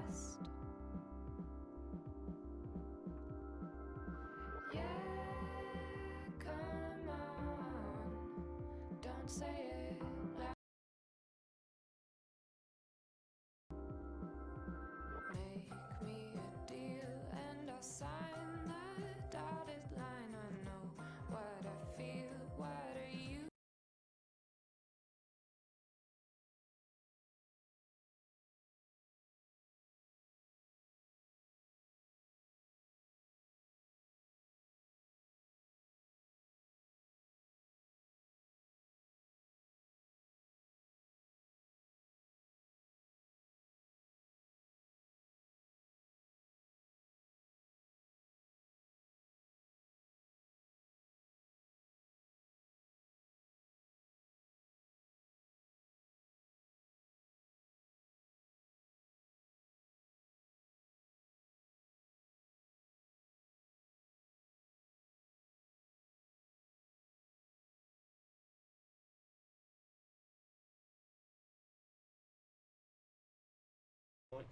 best. Yeah, come on, don't say it loud. Make me a deal and I'll sign the dotted line. I know what I feel, what are you?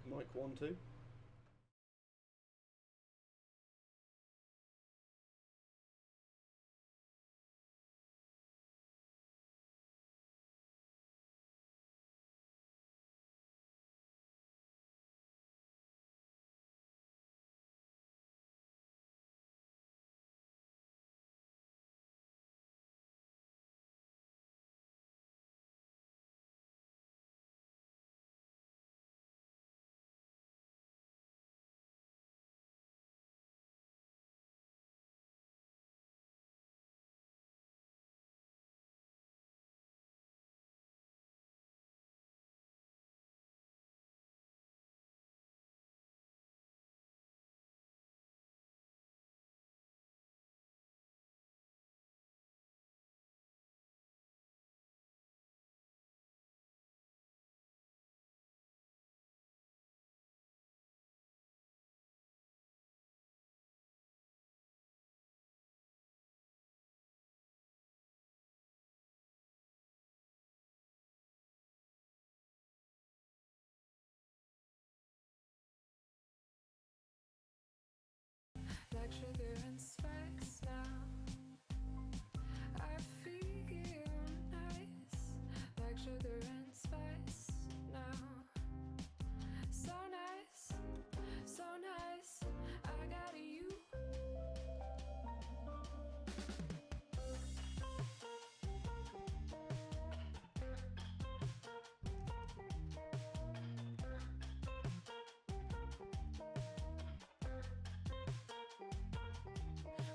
Mic 1 2. Like sugar and spice now. I feel nice. Like sugar and spice now. So nice, so nice. I got you.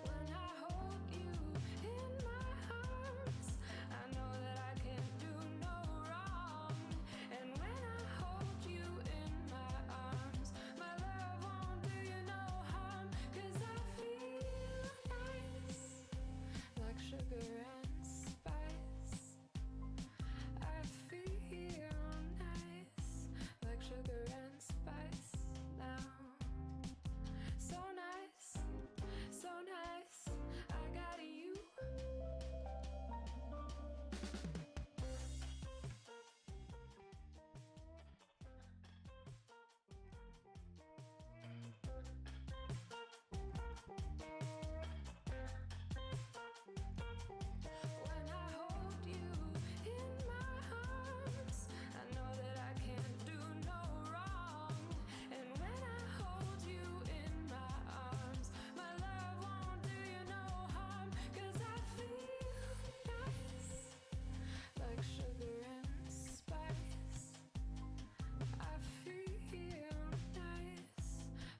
When I hold you in my arms, I know that I can't do no wrong. And when I hold you in my arms, my love won't do you no harm. 'Cause I feel nice, like sugar and spice. I feel nice, like sugar and spice now. So nice, so nice. I got you. When I hold you in my arms, I know that I can't do no wrong. And when I hold you in my arms, my love won't do you no harm. 'Cause I feel nice, like sugar and spice. I feel nice,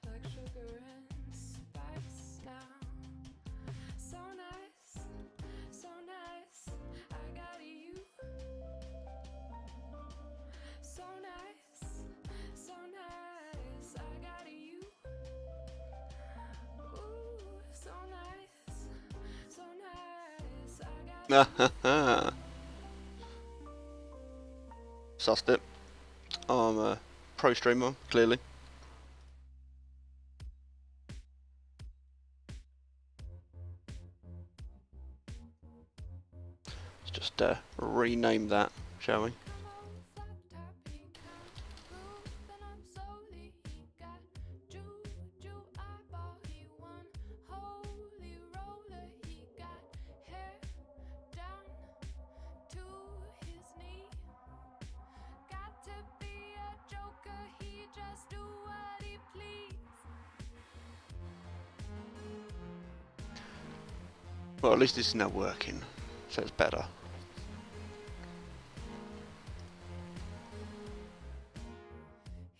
like sugar and spice now. So nice, so nice. I got you. So nice, so nice. I got you. Ooh, so nice, so nice. I got you. Sussed it. I'm a pro streamer, clearly. Let's just rename that, shall we? Come on, flat tire, peek through the roof, and I'm slowly Well, at least this is now working, so it's better.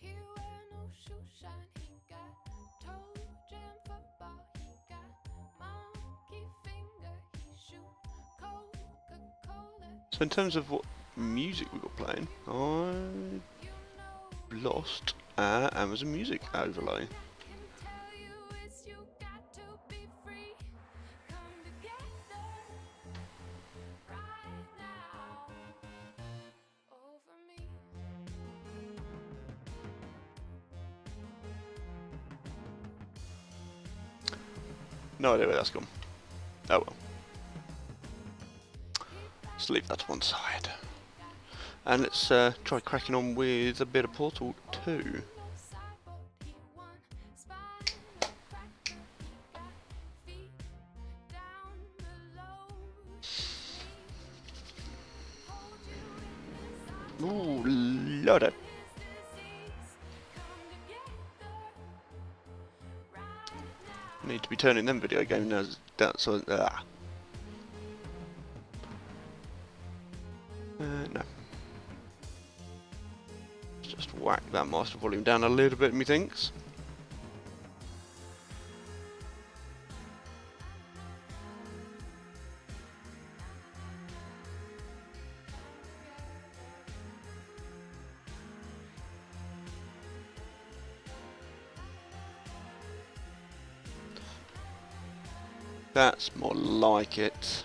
He wear no shoe shine. He got toe jam football. He got monkey finger. He shoot Coca-Cola. So in terms of what music we got playing, I You know lost our Amazon Music overlay. can tell you is you got to be free. Come together right now over me. No idea where that's gone. Oh well. Let's leave that to one side. And let's try cracking on with a bit of Portal 2. No sideboard, he won. Spine crack, he got feet down below. Hold you in his arms. Ooh, load it. This disease. Come together right now. Need to be turning them video games now down, so no. Let's just whack that master volume down a little bit, methinks. That's more like it.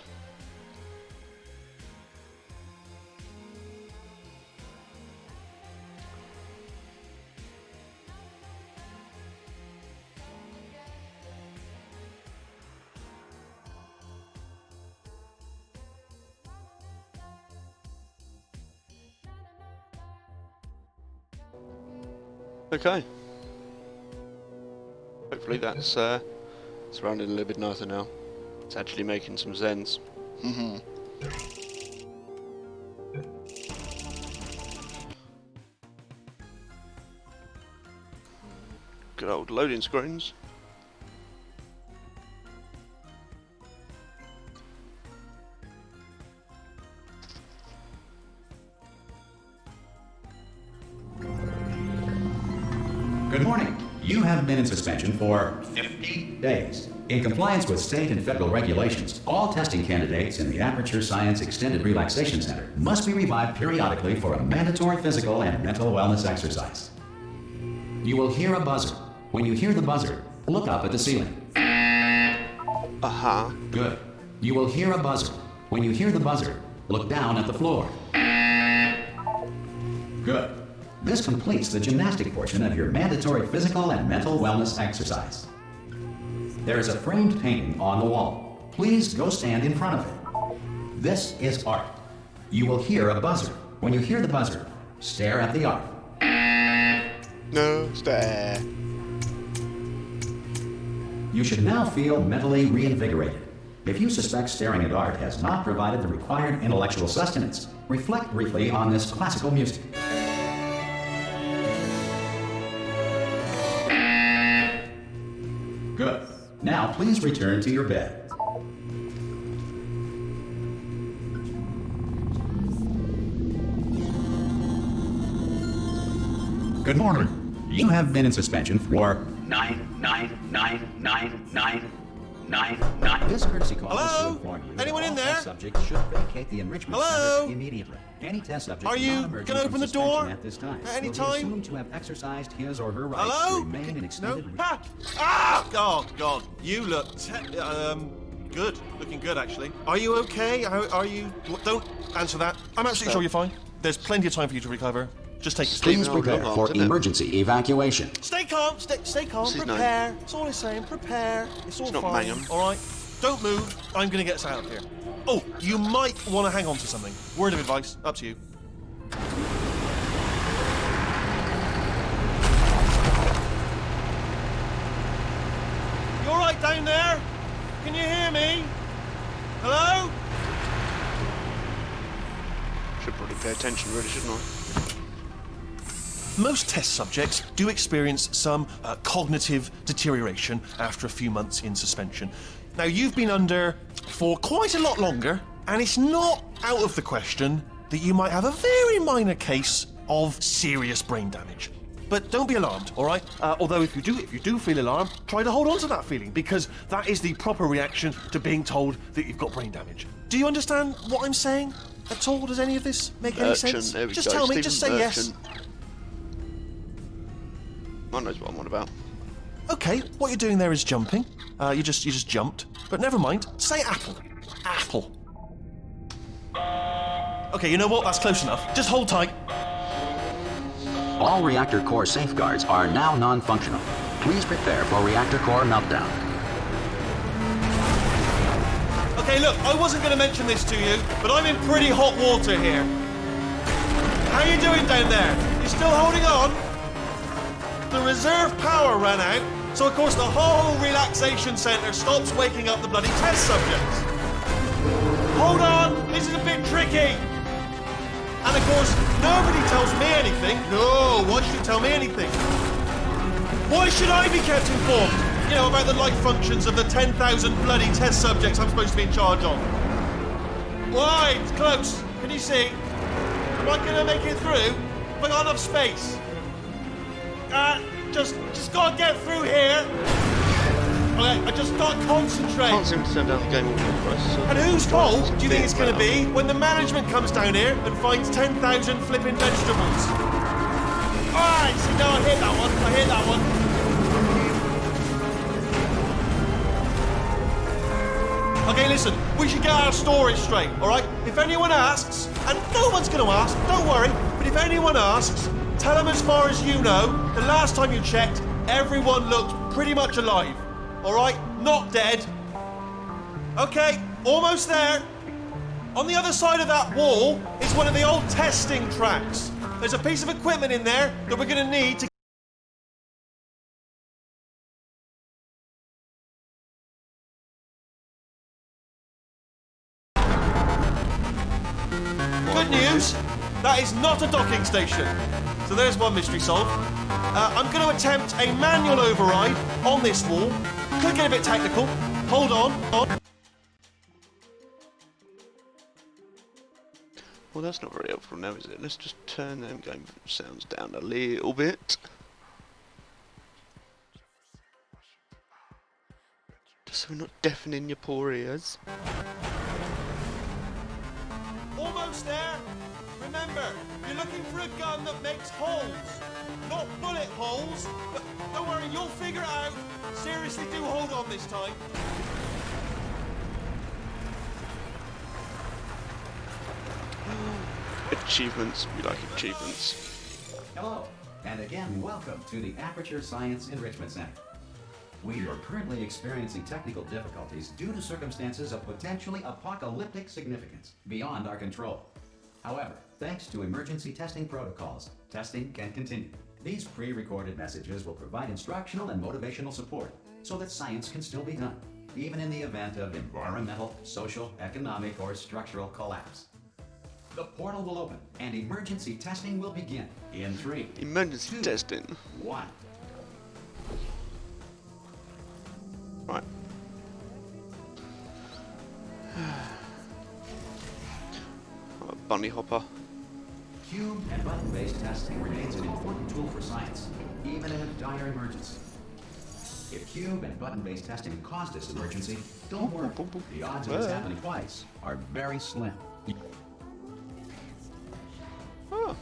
Okay. Hopefully that's surrounding a little bit nicer now. It's actually making some sense. Good old loading screens. Good morning. You have been in suspension for 50 days. In compliance with state and federal regulations, all testing candidates in the Aperture Science Extended Relaxation Center must be revived periodically for a mandatory physical and mental wellness exercise. You will hear a buzzer. When you hear the buzzer, look up at the ceiling. Aha. Good. You will hear a buzzer. When you hear the buzzer, look down at the floor. Good. This completes the gymnastic portion of your mandatory physical and mental wellness exercise. There is a framed painting on the wall. Please go stand in front of it. This is art. You will hear a buzzer. When you hear the buzzer, stare at the art. No, stare. You should now feel mentally reinvigorated. If you suspect staring at art has not provided the required intellectual sustenance, reflect briefly on this classical music. Good. Now please return to your bed. Good morning. You have been in suspension for 9999999. This courtesy call is to Hello? inform you Anyone that in all there? test subjects should vacate the enrichment Hello? center immediately. Any test subject Are you non-emerging gonna from open the suspension door? at this time At any will be time? assumed to have exercised his or her rights Hello? to remain in No? extended. Ah! God. You look good. Looking good, actually. Are you okay? Are you... Don't answer that. I'm absolutely sure you're fine. There's plenty of time for you to recover. Just take it Please Stephen, I'll prepare look for after them. emergency evacuation. Stay calm. Stay calm. What's his name? Prepare. That's all I'm saying. Prepare. It's all not fine. Mangum. All right. Don't move. I'm going to get us out of here. Oh, you might want to hang on to something. Word of advice. Up to you. You all right down there? Can you hear me? Hello? Should probably pay attention, really, shouldn't I? Most test subjects do experience some cognitive deterioration after a few months in suspension. Now, you've been under for quite a lot longer, and it's not out of the question that you might have a very minor case of serious brain damage. But don't be alarmed, all right? Although if you do feel alarmed, try to hold on to that feeling, because that is the proper reaction to being told that you've got brain damage. Do you understand what I'm saying at all? Does any of this make any sense? There we Just go. tell me, Stephen just say yes. I knows what I'm on about. Okay, what you're doing there is jumping. You just jumped. But never mind. Say apple. Apple. Okay, you know what? That's close enough. Just hold tight. All reactor core safeguards are now non-functional. Please prepare for reactor core meltdown. Okay, look, I wasn't going to mention this to you, but I'm in pretty hot water here. How you doing down there? You still holding on? The reserve power ran out, so of course the whole relaxation centre stops waking up the bloody test subjects. Hold on, this is a bit tricky. And of course, nobody tells me anything. No, why should you tell me anything? Why should I be kept informed? You know, about the life functions of the 10,000 bloody test subjects I'm supposed to be in charge of. Why? It's close. Can you see? Am I gonna make it through? Have I got enough space? Just gotta get through here. Okay, I just gotta concentrate. Can't seem to turn down the game audio for us. So And whose fault do you think it's going to be when the management comes down here and finds 10,000 flipping vegetables? Alright, see, now I hit that one. I hit that one. Okay, listen, we should get our story straight, alright? If anyone asks, and no one's going to ask, don't worry, but if anyone asks, tell them as far as you know, the last time you checked, everyone looked pretty much alive. Alright, not dead. Okay, almost there. On the other side of that wall is one of the old testing tracks. There's a piece of equipment in there that we're going to need to... Good news, that is not a docking station. So there's one mystery solved. I'm going to attempt a manual override on this wall. Could get a bit technical. Hold on. Well, that's not very helpful now, is it? Let's just turn them game sounds down a little bit. Just so we're not deafening your poor ears. Almost there. Remember, you're looking for a gun that makes holes. Not bullet holes. But don't worry, you'll figure it out. Seriously, do hold on this time. Achievements, we like achievements. Hello, and again, welcome to the Aperture Science Enrichment Center. We are currently experiencing technical difficulties due to circumstances of potentially apocalyptic significance beyond our control. However, thanks to emergency testing protocols, testing can continue. These pre-recorded messages will provide instructional and motivational support so that science can still be done, even in the event of environmental, social, economic, or structural collapse. The portal will open and emergency testing will begin in 3, Emergency 2, testing. 1. Right. I'm a bunny hopper. Cube and button-based testing remains an important tool for science, even in a dire emergency. If cube and button-based testing caused this emergency, don't worry. The odds of this happening twice are very slim. Oh.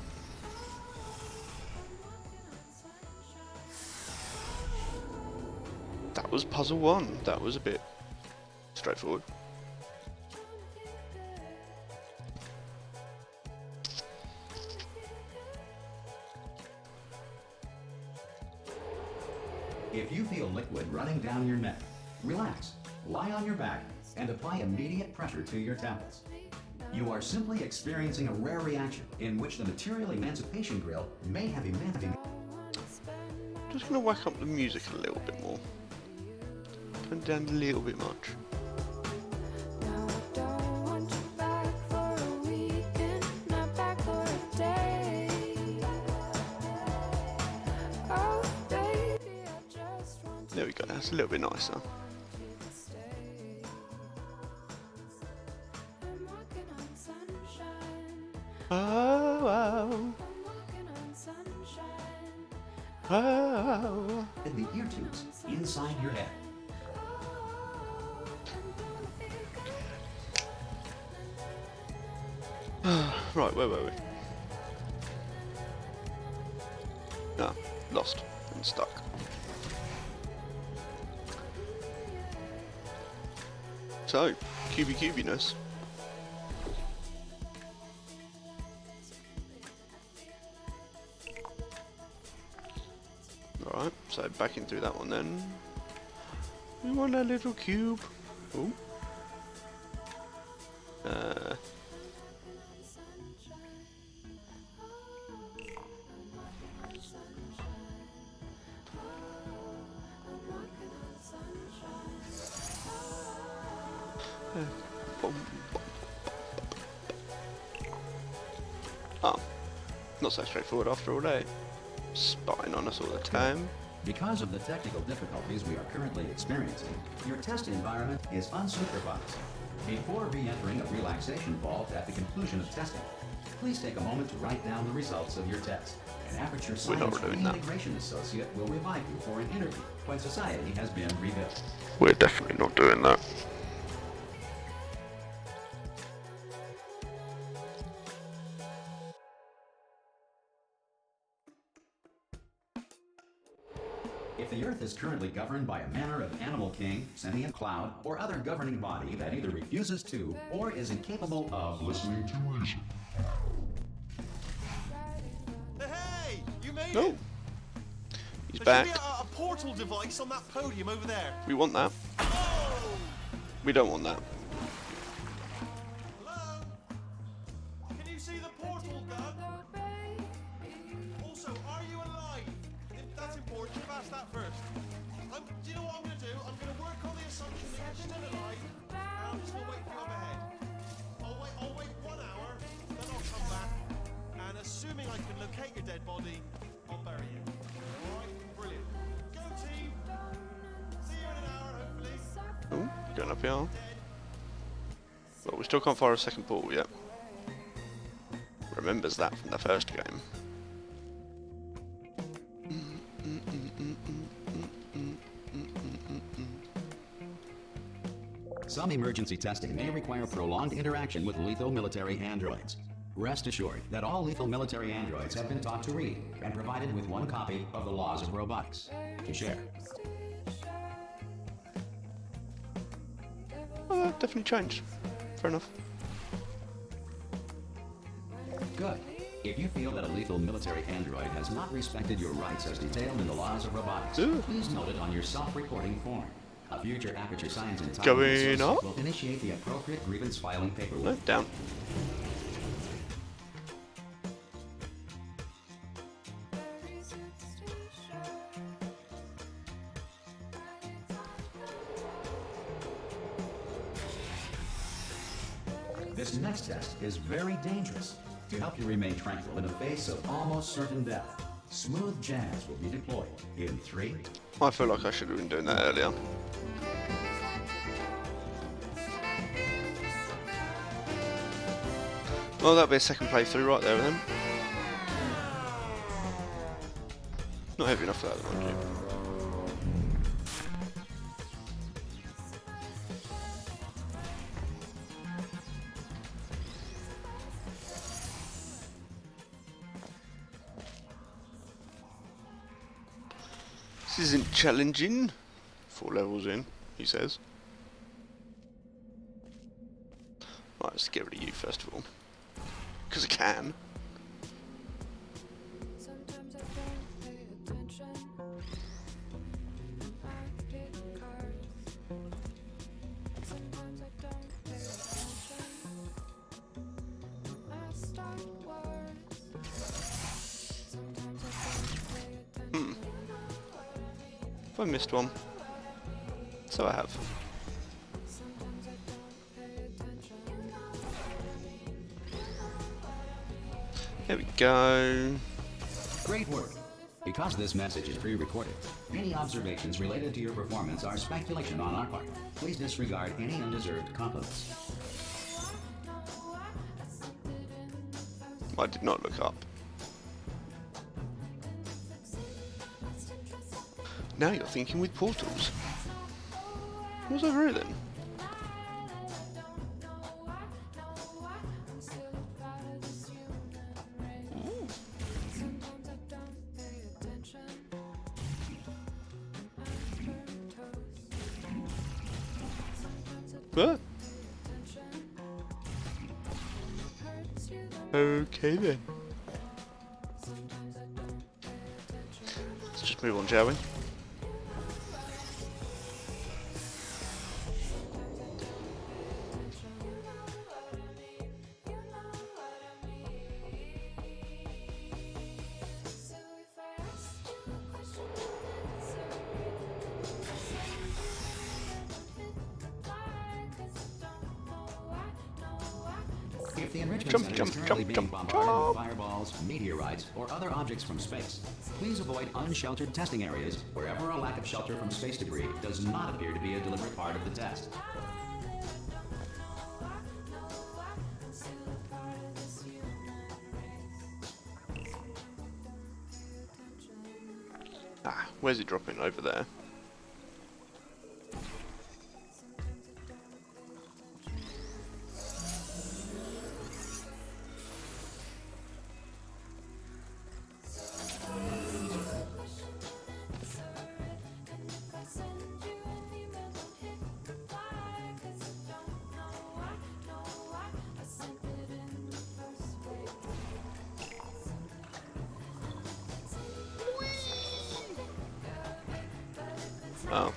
That was puzzle 1. That was a bit straightforward. If you feel liquid running down your neck, relax, lie on your back, and apply immediate pressure to your temples. You are simply experiencing a rare reaction in which the material emancipation grill may have emancipated. Just gonna whack up the music a little bit more. Turn it down a little bit much. Now I don't want you back for a weekend, not back for a day. Oh, baby, I just want There we go, that's a little bit nicer. to stay. Oh, walking on sunshine. oh, In the ear tubes inside your head. oh. Right, where were we? No, lost and stuck. So, cubiness. Alright, so backing through that one then. We want a little cube. Ooh. Oh, not so straightforward after all, eh? Spying on us all the time. Because of the technical difficulties we are currently experiencing, your test environment is unsupervised. Before re-entering a relaxation vault at the conclusion of testing, please take a moment to write down the results of your test. An Aperture We're not Science doing that. Reintegration Associate will revive you for an interview when society has been rebuilt. We're definitely not doing that. If the Earth is currently governed by a manner of animal king, sentient cloud, or other governing body that either refuses to or is incapable of listening to reason. Hey, you made No. it. He's There back. should be a portal device on that podium over there. We want that. Oh! We don't want that. Hello? Can you see the portal gun? Also, are you alive? That's important. You've asked that first. Do you know what I'm going to do? I'm going to work on the assumption that you're still alive, and I'm just going to wait for you up ahead. I'll wait 1 hour, then I'll come back, and assuming I can locate your dead body, I'll bury you. Alright? Brilliant. Go team! See you in an hour, hopefully. Oh, going up here. Well, we still can't fire a second portal yet. Remembers that from the first game. Some emergency testing may require prolonged interaction with lethal military androids. Rest assured that all lethal military androids have been taught to read and provided with 1 copy of the Laws of Robotics to share. Oh, that definitely changed. Fair enough. Good. If you feel that a lethal military android has not respected your rights as detailed in the Laws of Robotics, Ooh. please note it on your self-reporting form. A future Aperture Science Entitlement Going Associate up? will initiate the appropriate grievance filing No, paperwork. down. This next test is very dangerous. To help you remain tranquil in the face of almost certain death, smooth jazz will be deployed in 3. I feel like I should have been doing that earlier. Well, that'll be a second playthrough right there then. Not heavy enough for that, mind you. This isn't challenging. 4 levels in, he says. Right, let's get rid of you first of all. Because I can. Sometimes I don't pay attention. I pick cards. Sometimes I don't pay attention. I start wars. Sometimes I don't pay attention. Have I missed one? So I have. Sometimes I don't pay attention. There we go. Great work. Because this message is pre-recorded, any observations related to your performance are speculation on our part. Please disregard any undeserved compliments. I did not look up. Now you're thinking with portals. What's over here then? Ooh. What? Okay then. Let's just move on, shall we? If the enrichment Jump, center jump, is currently jump, being jump, bombarded jump. with fireballs, meteorites, or other objects from space, please avoid unsheltered testing areas wherever a lack of shelter from space debris does not appear to be a deliberate part of the test. Ah, where's it dropping? Over there. Oh.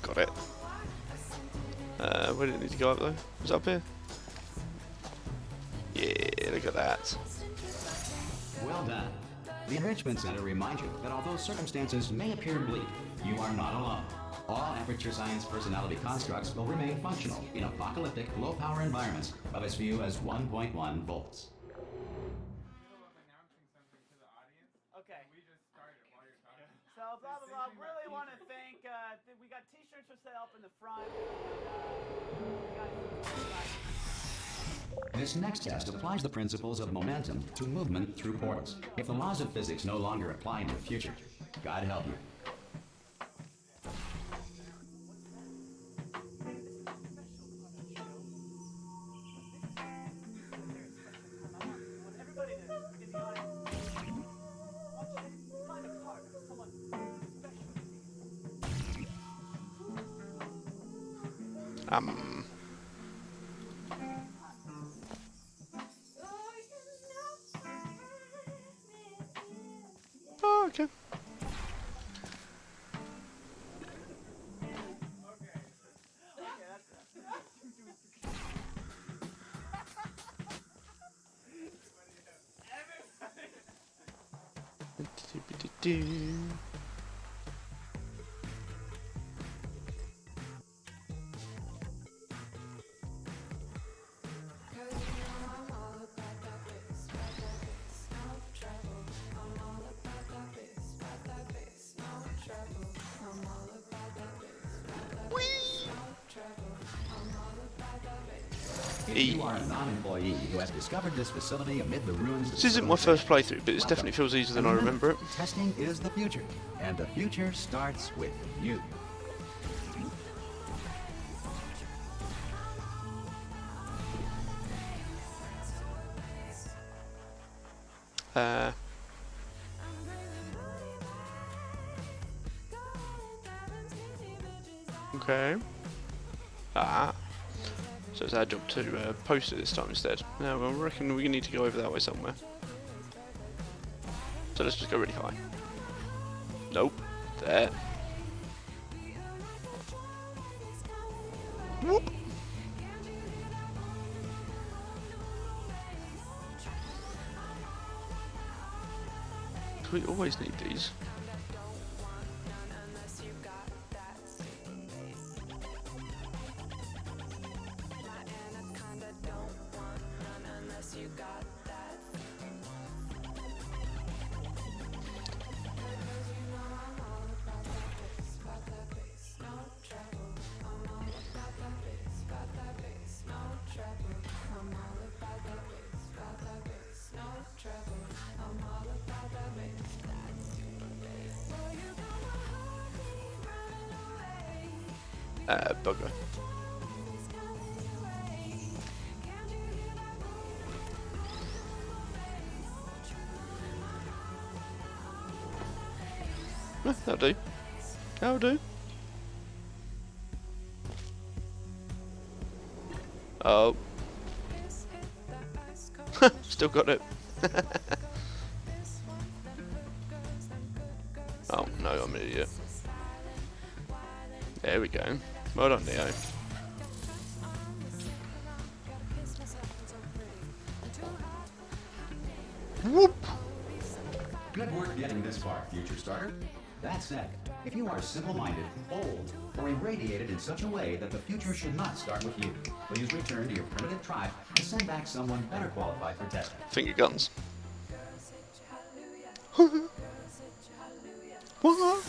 Got it. Where did it need to go up though? Was it up here? Yeah, look at that. Well done. The Enrichment Center reminds you that although circumstances may appear bleak, you are not alone. All Aperture Science personality constructs will remain functional in apocalyptic, low-power environments of as few as 1.1 volts. Okay. So blah blah blah. Really want to thank. We got T-shirts for sale up in the front. This next test applies the principles of momentum to movement through portals. If the laws of physics no longer apply in the future, God help you. Everybody in the audience, I want you to find a partner, someone special. Oh, okay. If you are a non-employee who has discovered this facility amid the ruins of This isn't my first playthrough, but it definitely feels easier than I remember it. Testing is the future, and the future starts with you. Okay. Ah. So it's our job to post it this time instead. Now, I reckon we need to go over that way somewhere. So let's just go really high. Nope. There. Whoop. We always need these. Bugger. That'll do. That'll do. Oh. Still got it. Oh, no, I'm an idiot. There we go. Well done, Neo. Whoop! Good work getting this far, future starter. That said, if you are simple-minded, old, or irradiated in such a way that the future should not start with you, please return to your primitive tribe and send back someone better qualified for testing. Finger guns. What?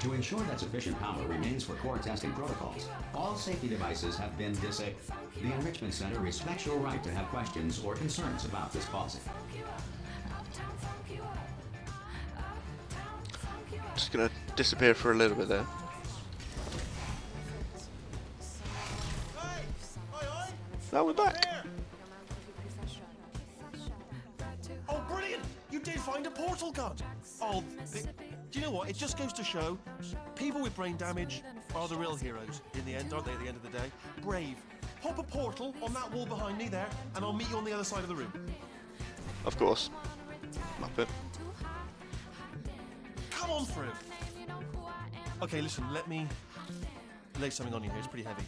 To ensure that sufficient power remains for core testing protocols, all safety devices have been disabled. The Enrichment Center respects your right to have questions or concerns about this policy. Just gonna disappear for a little bit there. Hey! Oi! Now we're back. There! Oh, brilliant! You did find a portal gun! Oh, do you know what? It just goes to show people with brain damage are the real heroes in the end, aren't they, at the end of the day? Brave. Pop a portal on that wall behind me there, and I'll meet you on the other side of the room. Of course. Muppet. Come on through! Okay, listen, let me lay something on you here. It's pretty heavy.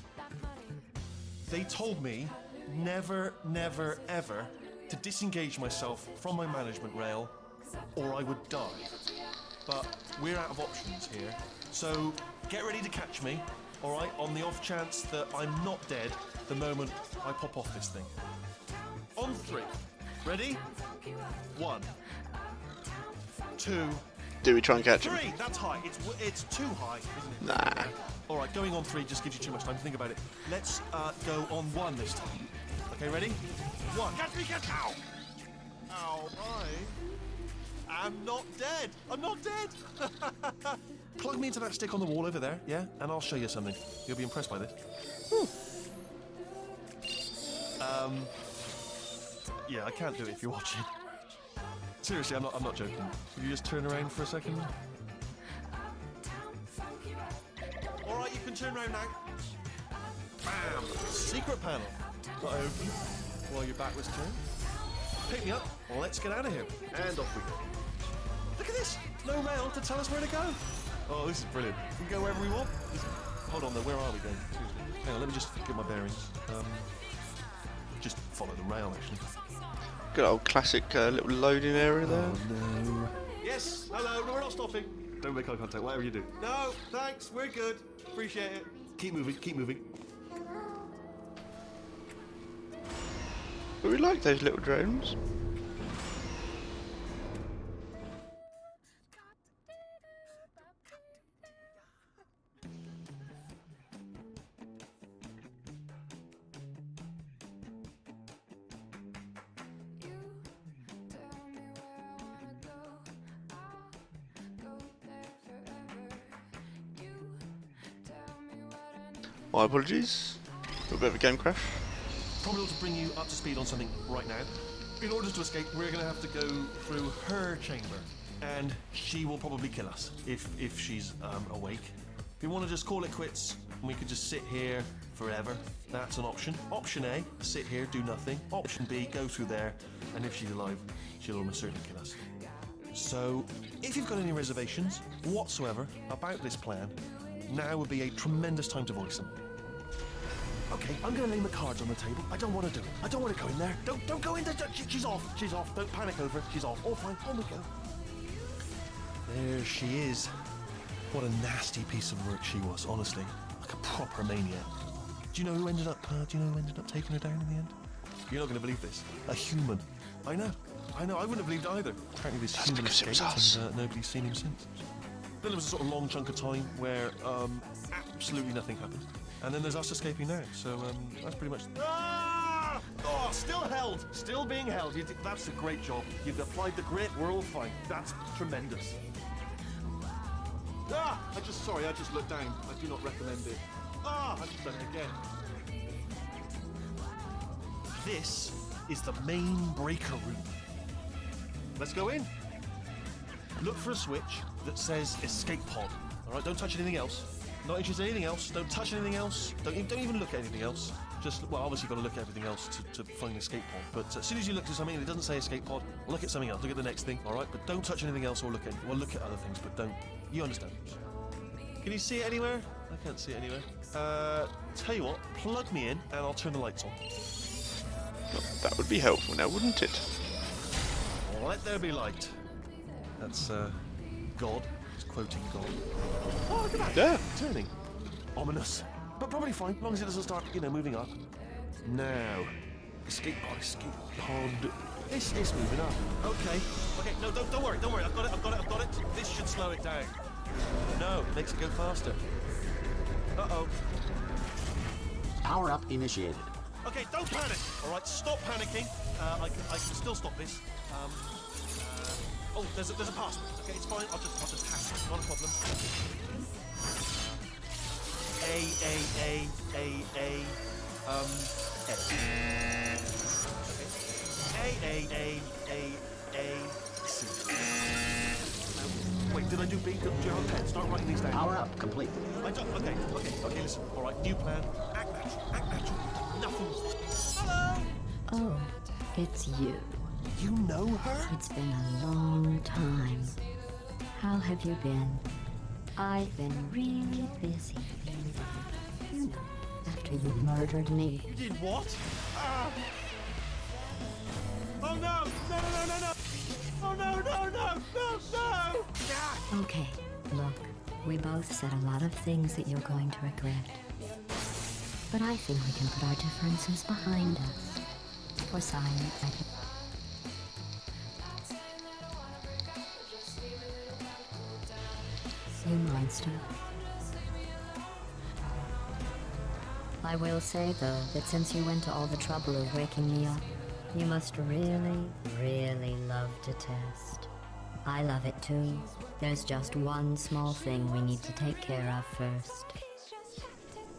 They told me never, never, ever to disengage myself from my management rail or I would die. But we're out of options here, so get ready to catch me, alright, on the off chance that I'm not dead the moment I pop off this thing. On 3. Ready? 1, 2, Do we try and catch him? 3! That's high. It's too high, isn't it? Nah. Alright, going on 3 just gives you too much time to think about it. Let's go on 1 this time. Okay, ready? 1. Catch me, catch me! Ow! Ow, I'm not dead! I'm not dead! Plug me into that stick on the wall over there, yeah? And I'll show you something. You'll be impressed by this. Yeah, I can't do it if you're watching. Seriously, I'm not joking. Could you just turn around for a second? Alright, you can turn around now. Bam! Secret panel. Got open while your back was turned. Pick me up. Let's get out of here. And off we go. Look at this! No rail to tell us where to go. Oh, this is brilliant. We can go wherever we want. Hold on though, where are we going? Seriously. Hang on, let me just get my bearings. Just follow the rail actually. Good old classic little loading area there. Oh no. Yes, hello, no, we're not stopping. Don't make eye contact, whatever you do. No, thanks, we're good. Appreciate it. Keep moving, keep moving. But we like those little drones. My apologies. A bit of a game crash. Probably ought to bring you up to speed on something right now. In order to escape, we're going to have to go through her chamber, and she will probably kill us if she's awake. If you want to just call it quits, and we could just sit here forever, that's an option. Option A, sit here, do nothing. Option B, go through there, and if she's alive, she'll almost certainly kill us. So, if you've got any reservations whatsoever about this plan, now would be a tremendous time to voice them. Okay, I'm gonna lay my cards on the table. I don't want to do it. I don't want to go in there. Don't go in there. She's off. She's off. Don't panic over it. She's off. All fine. On we go. There she is. What a nasty piece of work she was, honestly. Like a proper maniac. Do you know who ended up taking her down in the end? You're not gonna believe this. A human. I know. I wouldn't have believed either. Apparently this human because it was escaped us. and nobody's seen him since. Then there was a sort of long chunk of time where absolutely nothing happened. And then there's us escaping now, so that's pretty much... Oh, still held. Still being held. That's a great job. You've applied the grit. We're all fine. That's tremendous. Ah! I just looked down. I do not recommend it. Ah! I've just done it again. This is the main breaker room. Let's go in. Look for a switch that says escape pod. All right, don't touch anything else. Not interested in anything else. Don't touch anything else. Don't even look at anything else. Just, well, obviously you've got to look at everything else to find escape pod. But as soon as you look at something and it doesn't say escape pod, look at something else. Look at the next thing, all right? But don't touch anything else or look at other things, but don't. You understand? Can you see it anywhere? I can't see it anywhere. Tell you what, plug me in and I'll turn the lights on. Well, that would be helpful now, wouldn't it? Let there be light. That's, God. He's quoting God. Oh, look at that. Yeah. Turning. Ominous. But probably fine, as long as it doesn't start, moving up. Now. Escape pod. It's moving up. Okay. No, don't worry. I've got it. This should slow it down. No, it makes it go faster. Uh-oh. Power up initiated. Okay, don't panic. All right, stop panicking. I can still stop this. Oh, there's a password. Okay, it's fine. I'll just hack it. Not a problem. C. Wait, did I do B? Do you have a pen? Start writing these down. Power up complete. I don't. Okay. Listen. All right, new plan. Act natural. Nothing. Hello. Oh, it's you. You know her? It's been a long time. How have you been? I've been really busy. You know, after you murdered me. You did what? Oh no! No! Oh no! Okay, look, we both said a lot of things that you're going to regret. But I think we can put our differences behind us. For science, I can... You monster. I will say, though, that since you went to all the trouble of waking me up, you must really, really love to test. I love it too. There's just one small thing we need to take care of first.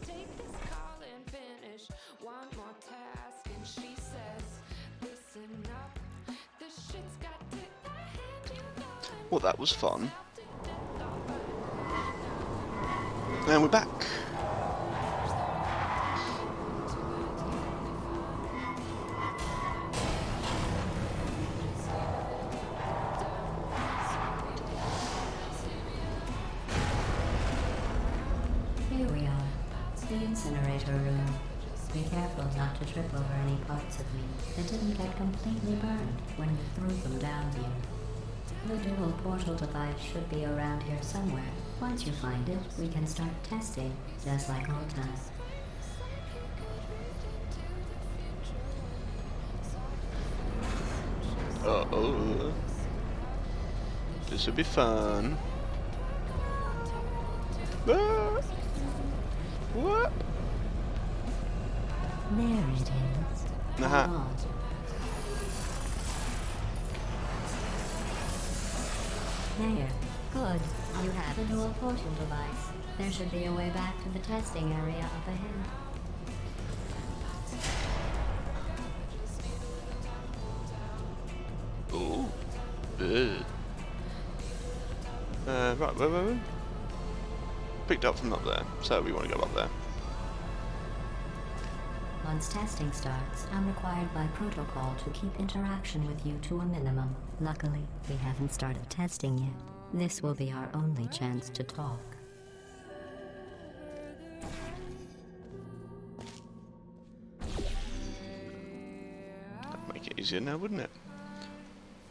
Take this call and finish one more task. And she says, listen up, this shit's got to end, you know. Well, that was fun. And we're back. Here we are, the incinerator room. Be careful not to trip over any parts of me that didn't get completely burned when you threw them down here. The dual portal device should be around here somewhere. Once you find it, we can start testing, just like old times. Uh-oh. This will be fun. Ah! What? There it is. Aha. Hold on. There. Good. You have a dual portal device. There should be a way back to the testing area up ahead. Ooh. Ugh. Right, wait. Picked up from up there, so we want to go up there. Once testing starts, I'm required by protocol to keep interaction with you to a minimum. Luckily, we haven't started testing yet. This will be our only chance to talk. That'd make it easier now, wouldn't it?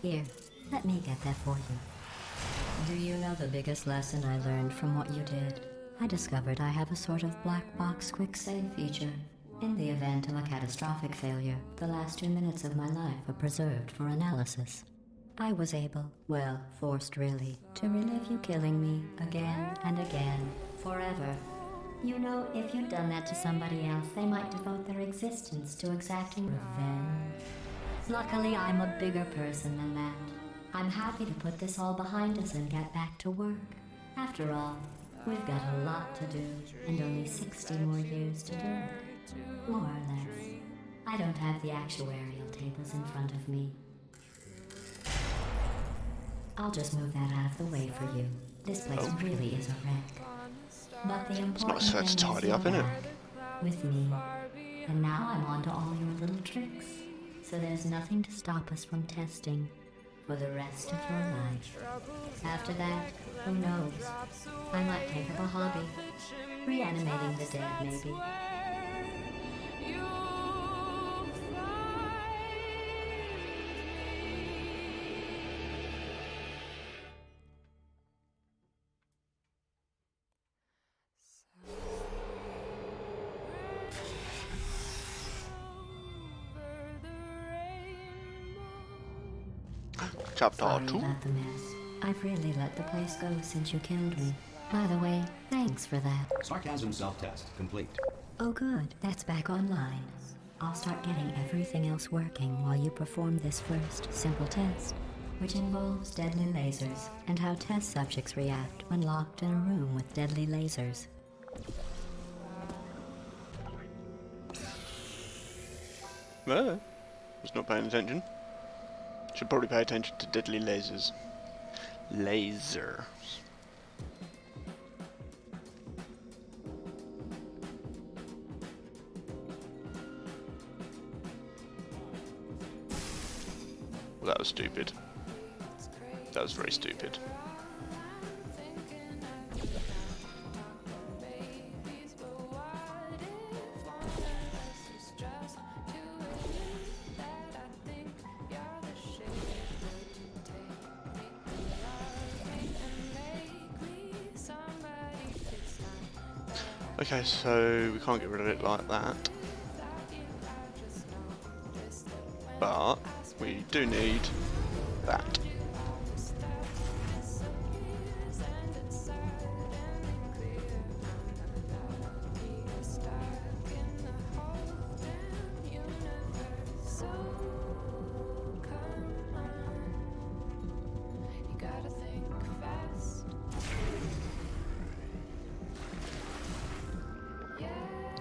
Here, let me get that for you. Do you know the biggest lesson I learned from what you did? I discovered I have a sort of black box quick save feature. In the event of a catastrophic failure, the last 2 minutes of my life are preserved for analysis. I was able, well, forced really, to relive you killing me again and again, forever. You know, if you'd done that to somebody else, they might devote their existence to exacting revenge. Luckily, I'm a bigger person than that. I'm happy to put this all behind us and get back to work. After all, we've got a lot to do, and only 60 more years to do it. More or less. I don't have the actuarial tables in front of me. I'll just move that out of the way for you. This place really is a wreck. But the important fair to thing tidy is up, you're innit? back with me. And now I'm on to all your little tricks. So there's nothing to stop us from testing for the rest of your life. After that, who knows? I might take up a hobby. Reanimating the dead, maybe. Chapter Sorry 2. about the mess. I've really let the place go since you killed me. By the way, thanks for that. Sarcasm self-test complete. Oh good, that's back online. I'll start getting everything else working while you perform this first simple test, which involves deadly lasers and how test subjects react when locked in a room with deadly lasers. Was not paying attention. Should probably pay attention to deadly lasers. Laser. Well, that was stupid. That was very stupid. Okay, so we can't get rid of it like that. But we do need that.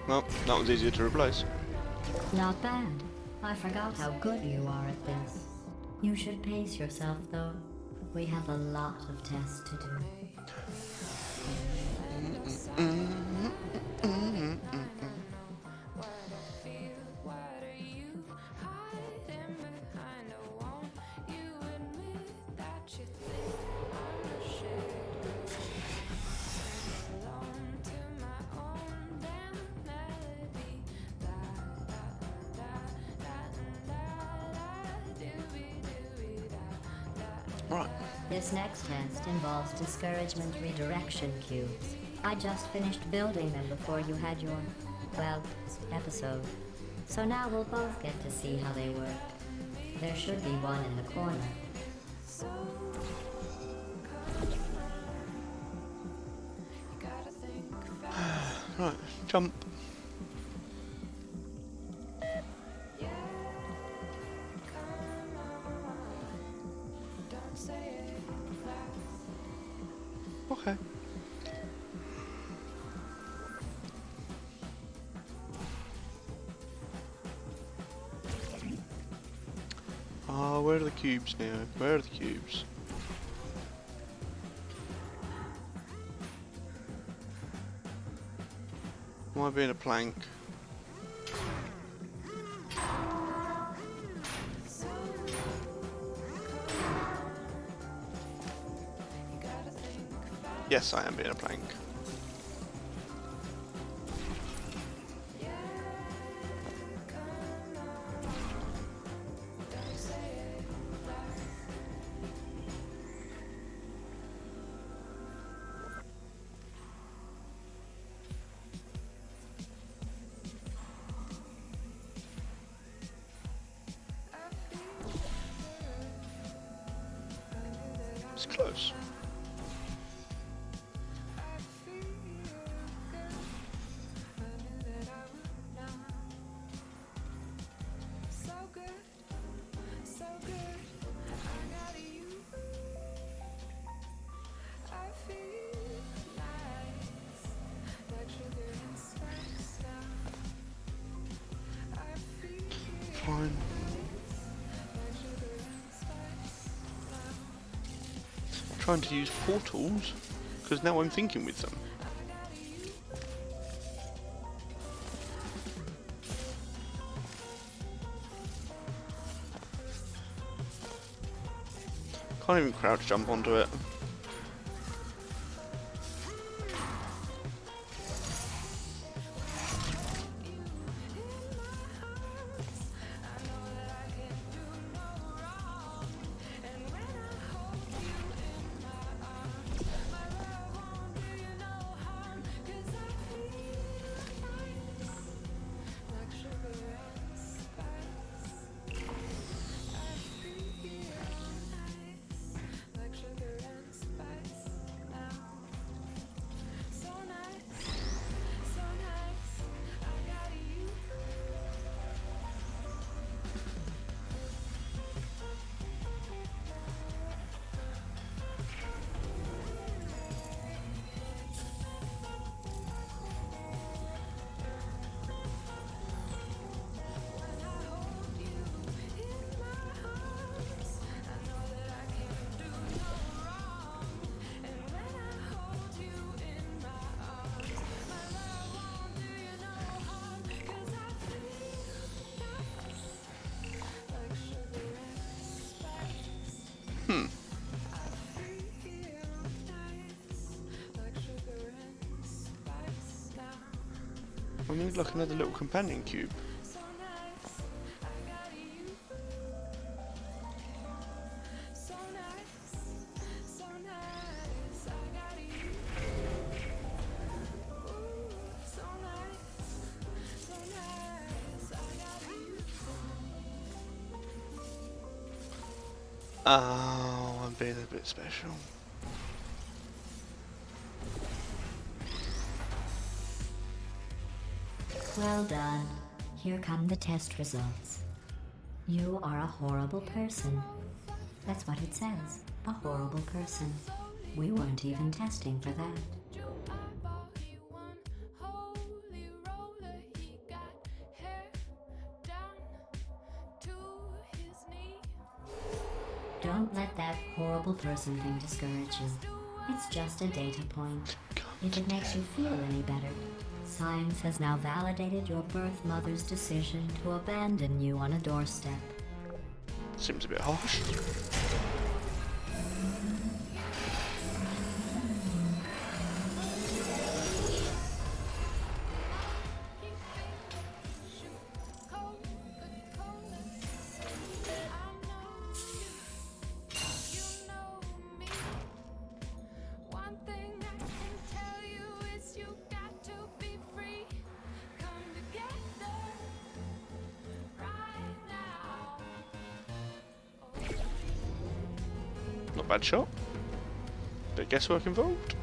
Well, that was easier to replace. Not bad. I forgot how good you are at this. You should pace yourself, though. We have a lot of tests to do. Right. This next test involves discouragement redirection cubes. I just finished building them before you had your, well, episode. So now we'll both get to see how they work. There should be one in the corner. Right, jump. Okay. Where are the cubes now? Where are the cubes? Am I being a plank? Yes, I am being a plank. It's close. fine. I'm trying to use portals because now I'm thinking with them. Can't even crouch jump onto it. I need like another little companion cube. Oh, I'm being a bit special. Well done. Here come the test results. You are a horrible person. That's what it says. A horrible person. We weren't even testing for that. Don't let that horrible person thing discourage you. It's just a data point. If it makes you feel any better, science has now validated your birth mother's decision to abandon you on a doorstep. Seems a bit harsh. Not bad shot. Bit of guesswork involved.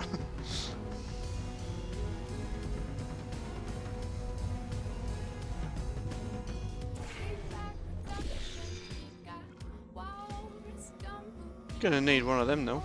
Gonna need one of them though.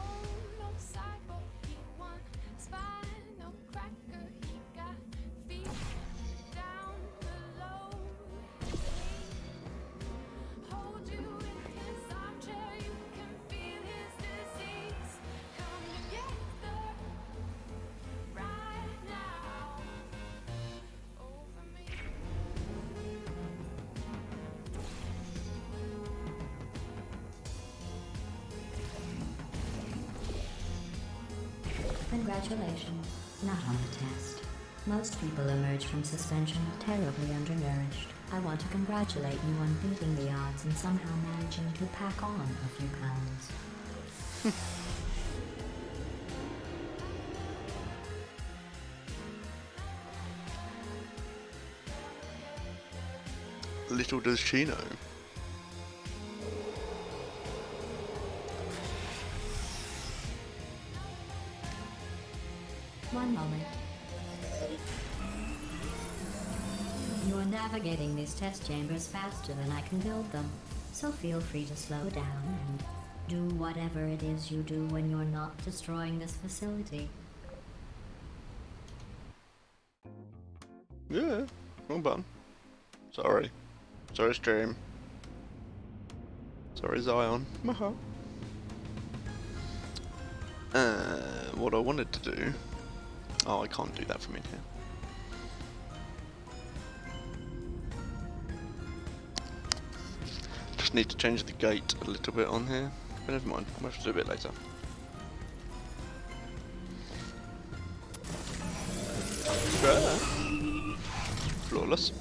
Congratulations. Not on the test. Most people emerge from suspension terribly undernourished. I want to congratulate you on beating the odds and somehow managing to pack on a few pounds. Little does she know. One moment. You are navigating these test chambers faster than I can build them, so feel free to slow down and do whatever it is you do when you're not destroying this facility. Yeah, wrong button. Sorry. Sorry, stream. Sorry, Zion. What I wanted to do... Oh, I can't do that from in here. Just need to change the gate a little bit on here. But never mind, I'll have to do a bit later. Flawless.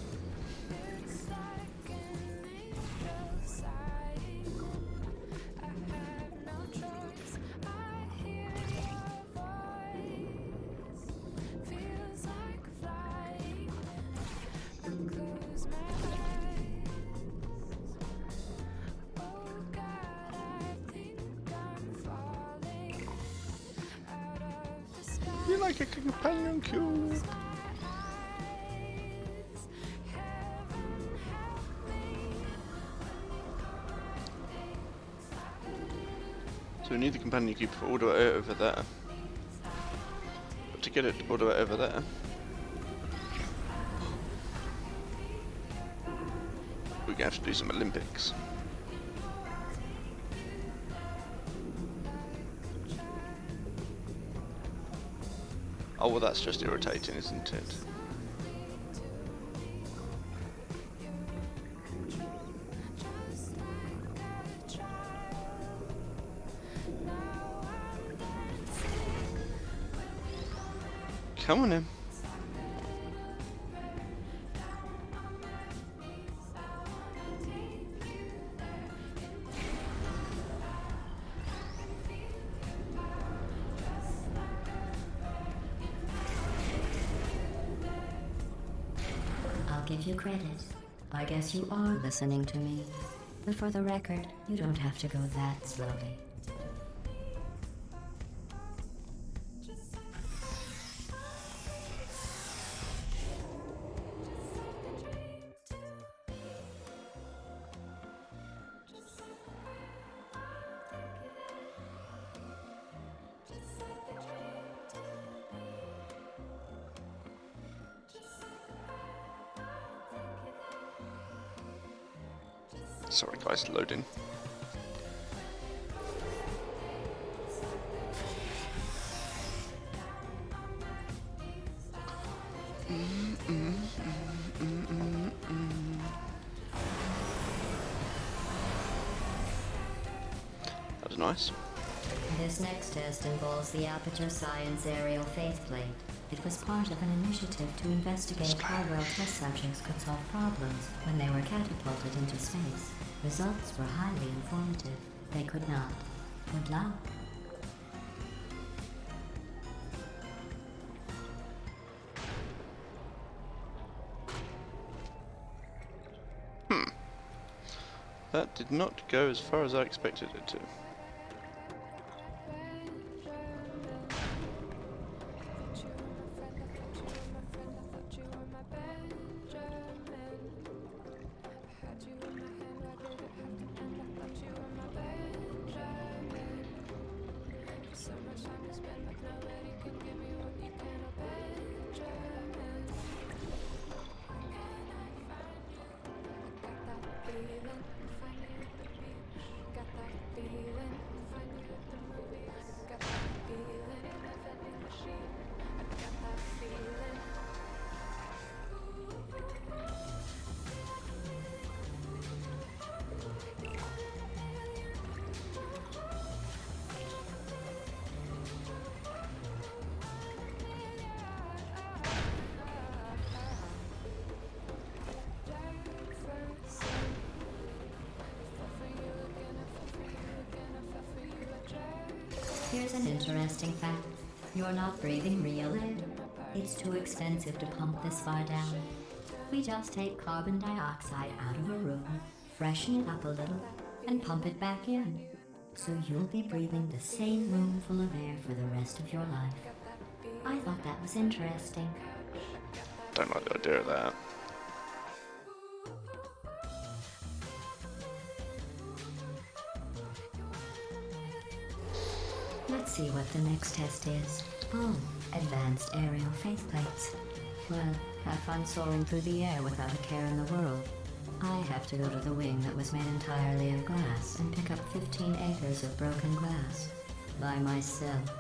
You like a companion cube? So we need the companion cube for all the way over there. But to get it all the way over there, we're gonna have to do some Olympics. Oh well, that's just irritating, isn't it? Come on in. I'll give you credit. I guess you are listening to me. But for the record, you don't have to go that slowly. Sorry guys, loading. That was nice. This next test involves the Aperture Science Aerial Faithplate. It was part of an initiative to investigate how well test subjects could solve problems when they were catapulted into space. Results were highly informative. They could not. Good luck. That did not go as far as I expected it to. Here's an interesting fact. You're not breathing real air. It's too expensive to pump this far down. We just take carbon dioxide out of a room, freshen it up a little, and pump it back in. So you'll be breathing the same room full of air for the rest of your life. I thought that was interesting. Don't like the idea of that. Let's see what the next test is. Oh, advanced aerial faithplates. Well, have fun soaring through the air without a care in the world. I have to go to the wing that was made entirely of glass and pick up 15 acres of broken glass by myself.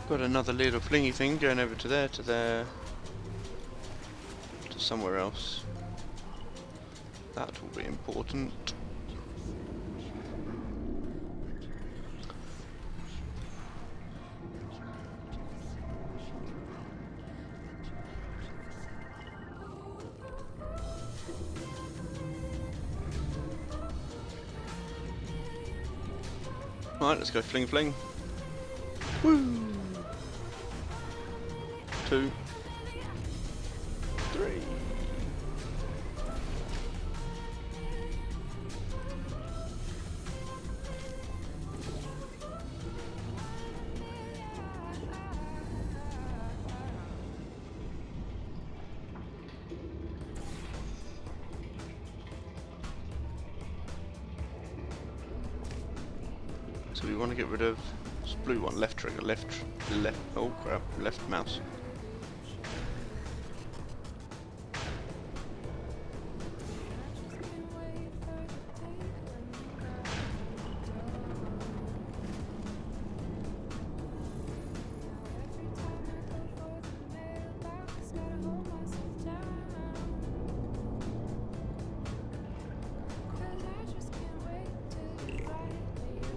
Got another little flingy thing going over to there, to there, to somewhere else. That will be important. Right, let's go fling fling. Woo! 2, 3. So we want to get rid of this blue one, left trigger, left, oh crap, left mouse.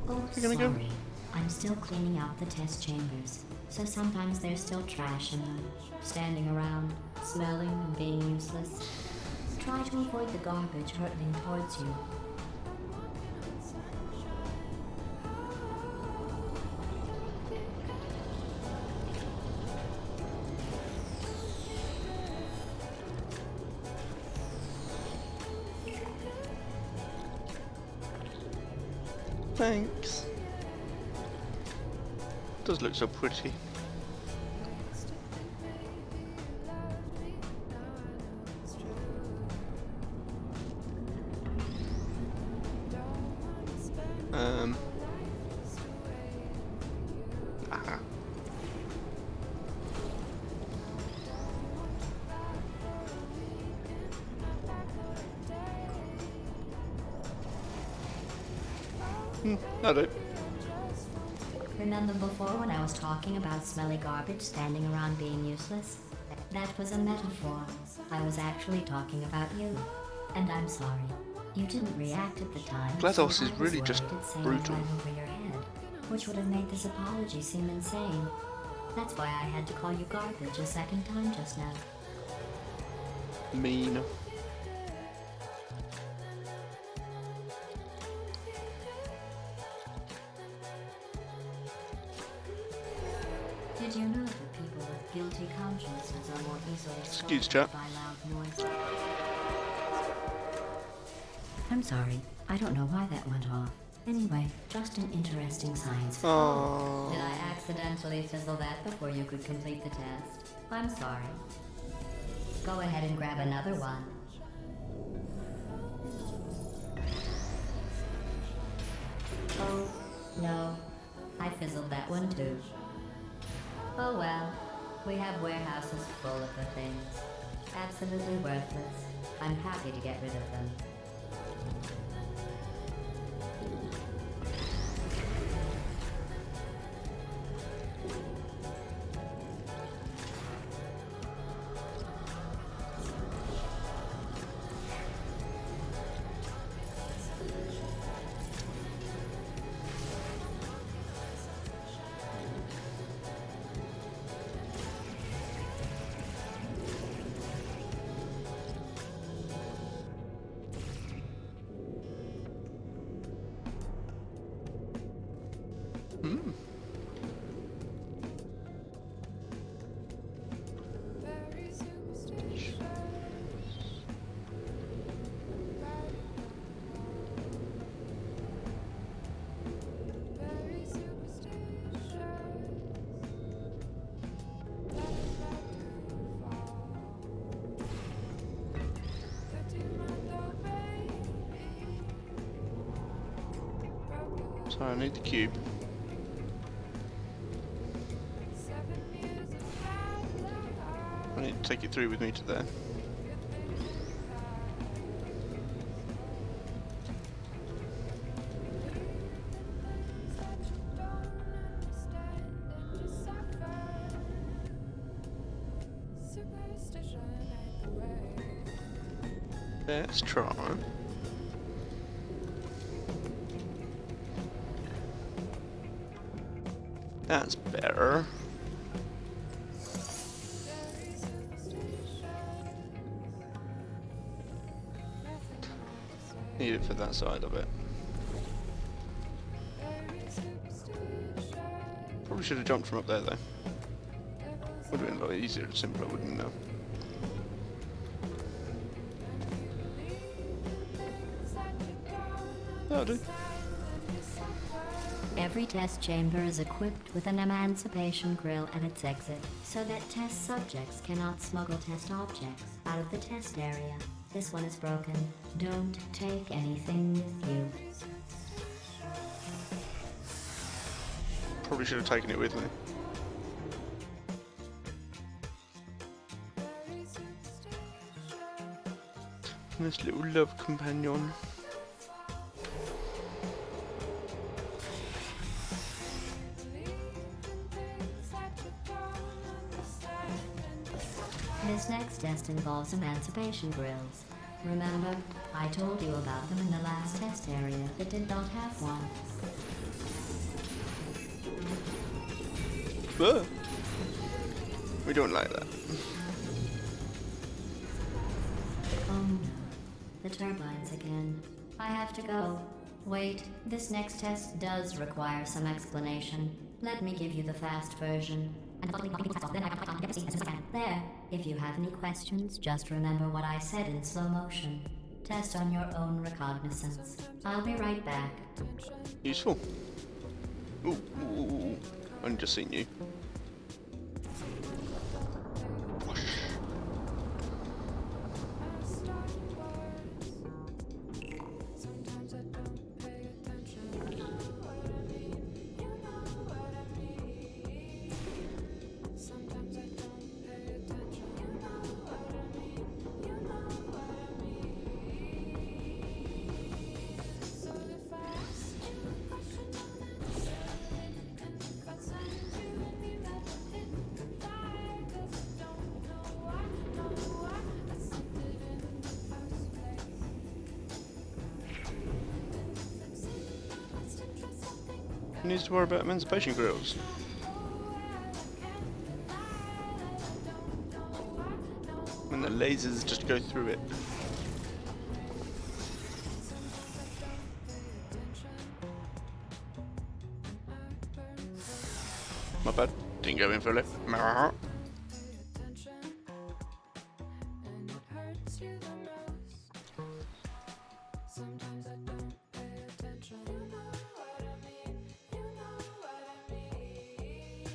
Oh, You gonna go? sorry. I'm still cleaning out the test chambers, so sometimes there's still trash in them, standing around, smelling and being useless. Try to avoid the garbage hurtling towards you. Thanks. Does look so pretty. Aha. I do. Remember before when I was talking about smelly garbage standing around being useless? That was a metaphor. I was actually talking about you. And I'm sorry. You didn't react at the time. GLaDOS so is I was really just worried it'd say brutal. right over your head, which would have made this apology seem insane. That's why I had to call you garbage a second time just now. Mean. Did you know that people with guilty consciences are more easily Excuse, startled chap. by loud noise? I'm sorry. I don't know why that went off. Anyway, just an interesting science. Oh. Did I accidentally fizzle that before you could complete the test? I'm sorry. Go ahead and grab another one. Oh, no. I fizzled that one too. Oh well. We have warehouses full of the things. Absolutely worthless. I'm happy to get rid of them. Very superstitious. Very superstitious. That is not too far. That you might know, baby. Broken Sorry, I need the cube. 7 years of bad luck. I need to take it through with me to there. Let's try. That's better. Need it for that side of it. Probably should have jumped from up there though. Would have been a lot easier and simpler, wouldn't it? That'll do. Every test chamber is equipped with an emancipation grill at its exit, so that test subjects cannot smuggle test objects out of the test area. This one is broken. Don't take anything with you. Probably should have taken it with me. This little love companion. This next test involves emancipation grills. Remember, I told you about them in the last test area that did not have one. But we don't like that. Oh no, the turbines again. I have to go. Wait, this next test does require some explanation. Let me give you the fast version. There. If you have any questions, just remember what I said in slow motion. Test on your own recognizance. I'll be right back. Useful. Ooh, ooh, ooh, ooh. I've just seen you. Whoosh. Sometimes I don't pay attention. You know what I mean. You know what I mean. Sometimes I don't pay attention. You know what I mean. You know what I mean. So if I ask you a question, don't answer it. And if I send you an email, hit reply. 'Cause I don't know why I sent it in the first place. Who needs to worry about emancipation grills? When the lasers just go through it. My bad. Didn't go in fully. Attention, and it hurts you the most. Sometimes I don't pay attention. You know what I mean. You know what I mean.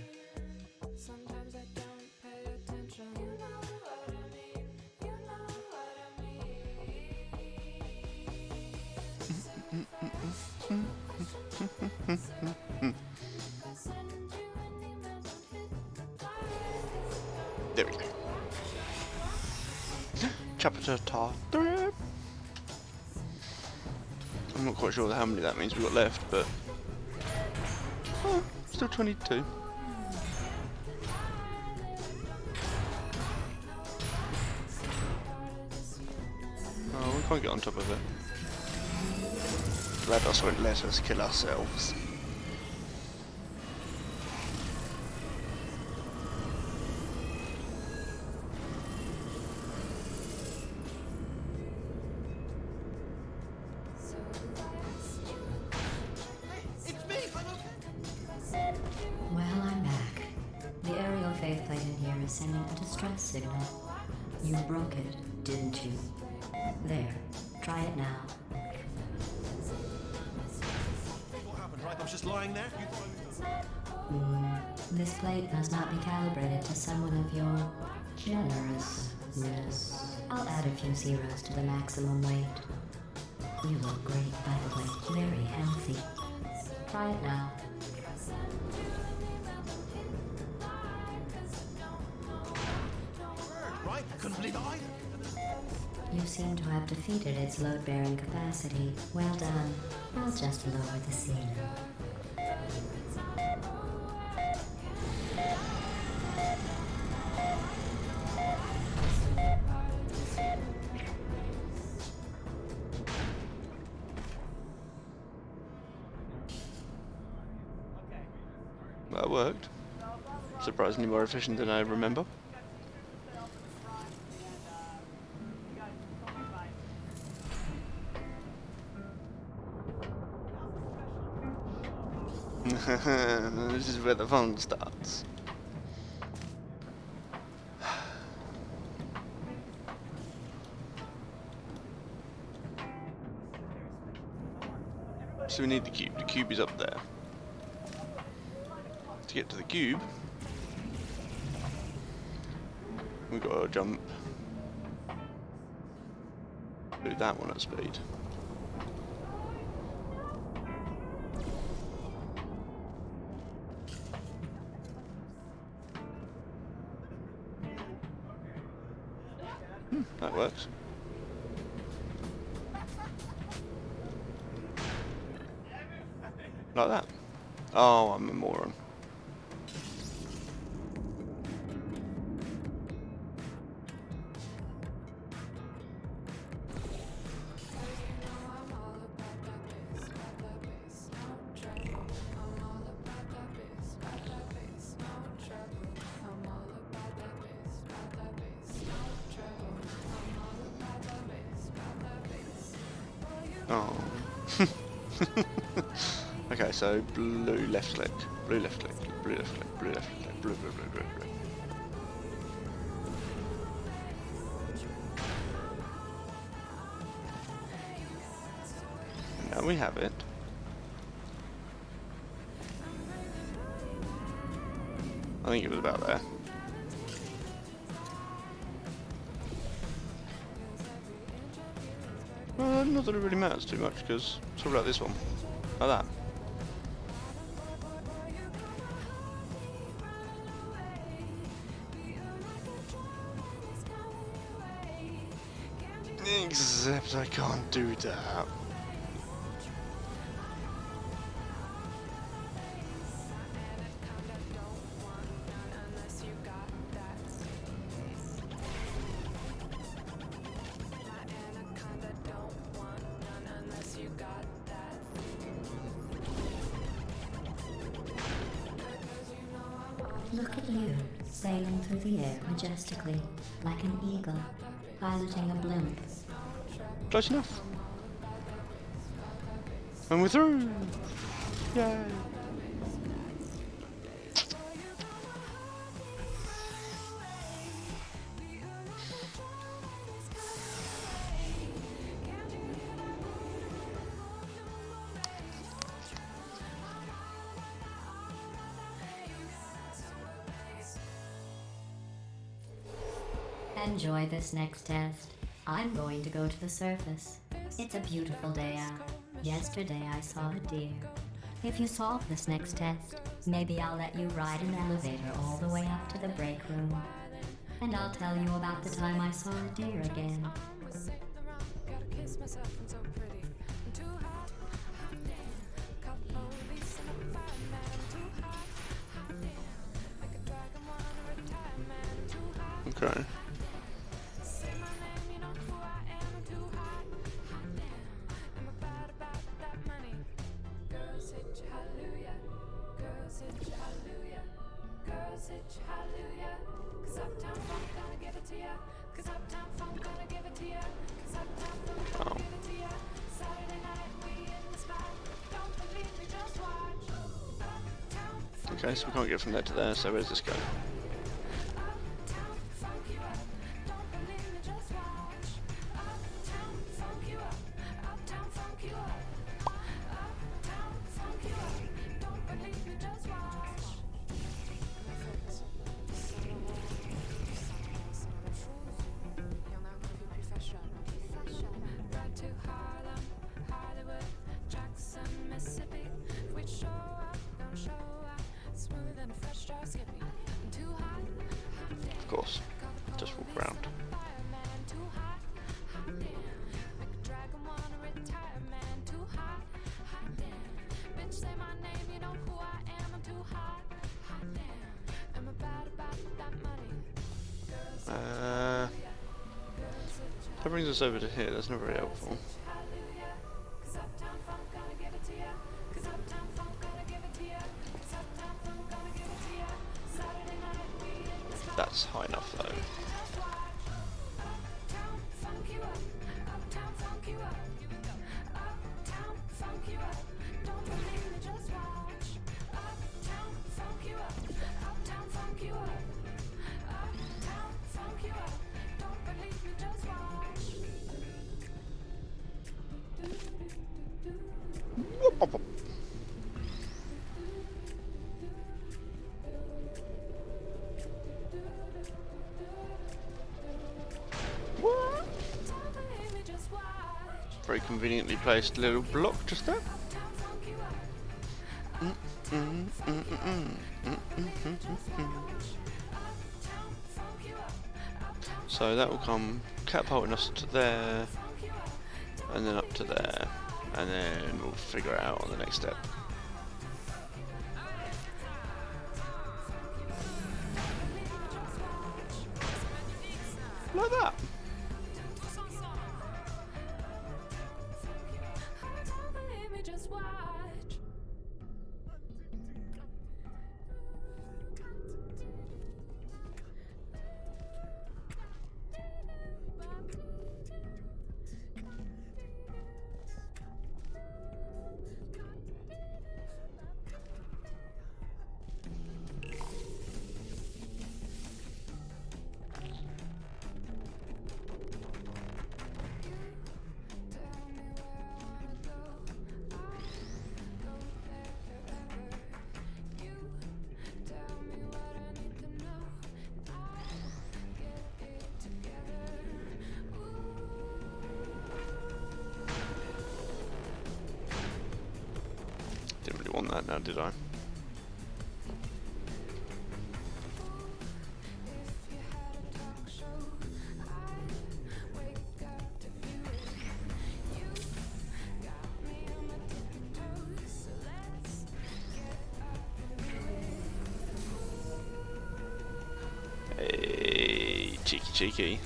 Sometimes I don't pay attention. You know what I mean. You know what I mean. There we go. Chapter 3. I'm not quite sure how many that means we've got left, but oh, still 22. Oh, we can't get on top of it. GLaDOS won't let us kill ourselves. Well, I'm back. The aerial faith plate in here is sending a distress signal. You broke it, didn't you? There. Try it now. What happened, right? I was just lying there. You thought I was This plate must not be calibrated to someone of your generousness. I'll add a few zeros to the maximum weight. You look great, by the way. Very healthy. Try it now. believe it either. You seem to have defeated its load-bearing capacity. Well done. I'll just lower the ceiling. That worked. Surprisingly more efficient than I remember. This is where the fun starts. So we need the cube. The cube is up there. To get to the cube, we've got to jump. Do that one at speed. That works. Like that. Oh, I'm a moron. Oh. Okay, so blue left click, blue left click, blue left click, blue left click, blue, blue, blue, blue, blue. And now we have it. I think it was about there. Not that it really matters too much, because it's all about this one. Like that. Except I can't do that. Look at you, sailing through the air majestically, like an eagle, piloting a blimp. Close enough. And we're through! Yay! Enjoy this next test. I'm going to go to the surface. It's a beautiful day out. Yesterday I saw a deer. If you solve this next test, maybe I'll let you ride an elevator all the way up to the break room. And I'll tell you about the time I saw a deer again. Okay. Oh. Okay, so we can't get from there to there, so where's this go? Of course, just walk around. That brings us over to here. That's not very helpful. That's high enough though. Very conveniently placed little block just there. So that will come catapulting us to there, and then up to there, and then we'll figure it out on the next step. Like that. Didn't really want that now, did I? Hey, cheeky cheeky.